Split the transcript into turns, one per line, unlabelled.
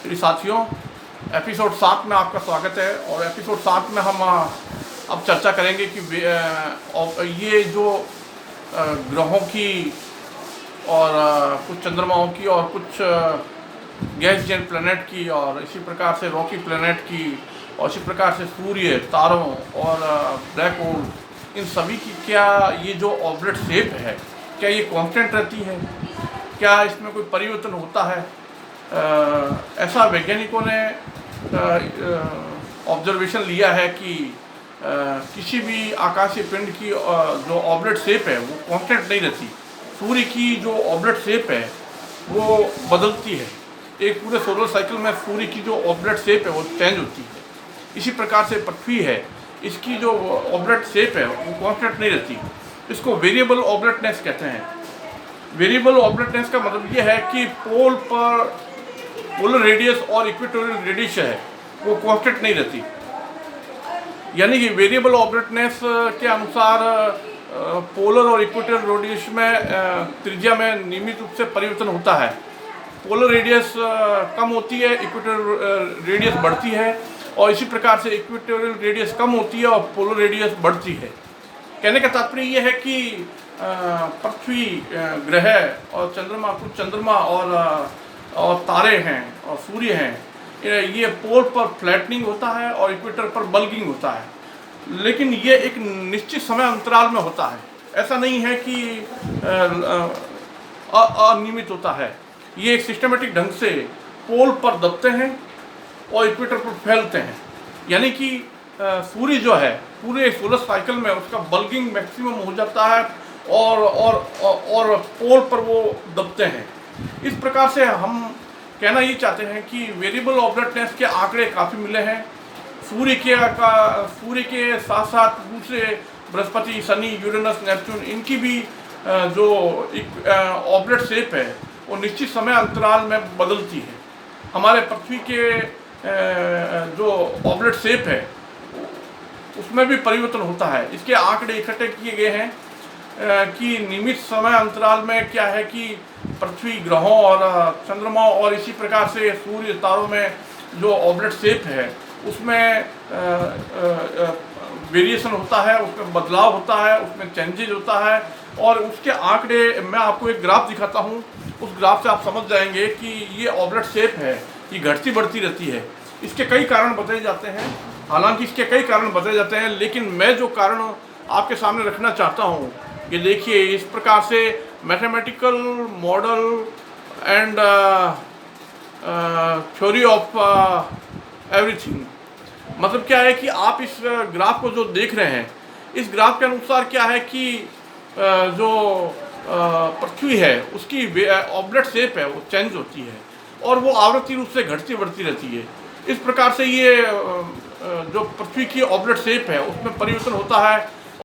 प्रिय साथियों, एपिसोड 7 में आपका स्वागत है। और एपिसोड 7 में हम अब चर्चा करेंगे कि ये जो ग्रहों की और कुछ चंद्रमाओं की और कुछ गैस जेन प्लैनेट की और इसी प्रकार से रॉकी प्लैनेट की और इसी प्रकार से सूर्य, तारों और ब्लैक होल, इन सभी की क्या ये जो ऑब्लेट शेप है क्या ये कांस्टेंट रहती है, क्या इसमें कोई परिवर्तन होता है। ऐसा वैज्ञानिकों ने ऑब्जर्वेशन लिया है कि किसी भी आकाशीय पिंड की जो ऑब्लेट शेप है वो कांस्टेंट नहीं रहती। सूर्य की जो ऑब्लेट शेप है वो बदलती है। एक पूरे सोलर साइकिल में सूर्य की जो ऑब्लेट शेप है वो चेंज होती है। इसी प्रकार से पृथ्वी है, इसकी जो ऑब्लेट शेप है वो कांस्टेंट नहीं रहती। इसको वेरिएबल ऑब्लेटनेस कहते हैं। वेरिएबल ऑब्लेटनेस का मतलब ये है कि पोल पर पोलर रेडियस और इक्वेटोरियल रेडियस है वो कांस्टेंट नहीं रहती। यानी कि वेरिएबल ऑब्लेटनेस के अनुसार पोलर और इक्वेटोरियल रेडियस में त्रिज्या में नियमित रूप से परिवर्तन होता है। पोलर रेडियस कम होती है, इक्वेटोरियल रेडियस बढ़ती है, और इसी प्रकार से इक्वेटोरियल रेडियस कम होती है और पोलर रेडियस बढ़ती है। कहने का तात्पर्य यह है कि पृथ्वी, ग्रह और चंद्रमा, कुछ चंद्रमा और तारे हैं और सूर्य हैं, ये पोल पर फ्लैटनिंग होता है और इक्वेटर पर बल्गिंग होता है, लेकिन ये एक निश्चित समय अंतराल में होता है। ऐसा नहीं है कि अनियमित होता है। ये एक सिस्टमेटिक ढंग से पोल पर दबते हैं और इक्वेटर पर फैलते हैं। यानी कि सूर्य जो है पूरे सोलर साइकिल में उसका बल्गिंग मैक्सिमम हो जाता है और पोल पर वो दबते हैं। इस प्रकार से हम कहना ये चाहते हैं कि वेरिएबल ऑब्लेटनेस के आंकड़े काफ़ी मिले हैं। सूर्य के साथ साथ दूसरे बृहस्पति, शनि, यूरेनस, नेपच्यून, इनकी भी जो ऑब्लेट शेप है वो निश्चित समय अंतराल में बदलती है। हमारे पृथ्वी के जो ऑब्लेट शेप है उसमें भी परिवर्तन होता है। इसके आंकड़े इकट्ठे किए गए हैं कि नियमित समय अंतराल में क्या है कि पृथ्वी, ग्रहों और चंद्रमाओं और इसी प्रकार से सूर्य, तारों में जो ऑब्लेट शेप है उसमें वेरिएशन होता है, उसमें बदलाव होता है, उसमें चेंजेज होता है। और उसके आंकड़े मैं आपको एक ग्राफ दिखाता हूँ। उस ग्राफ से आप समझ जाएंगे कि ये ऑब्लेट शेप है ये घटती बढ़ती रहती है। इसके कई कारण बताए जाते हैं, हालांकि इसके कई कारण बताए जाते हैं, लेकिन मैं जो कारण आपके सामने रखना चाहता हूँ ये देखिए। इस प्रकार से mathematical model and theory of everything, मतलब क्या है कि आप इस ग्राफ को जो देख रहे हैं, इस ग्राफ के अनुसार क्या है कि जो पृथ्वी है उसकी ऑब्लेट शेप है वो चेंज होती है और वो आवृत्ति रूप से घटती बढ़ती रहती है। इस प्रकार से ये जो पृथ्वी की ऑब्लेट शेप है उसमें परिवर्तन होता है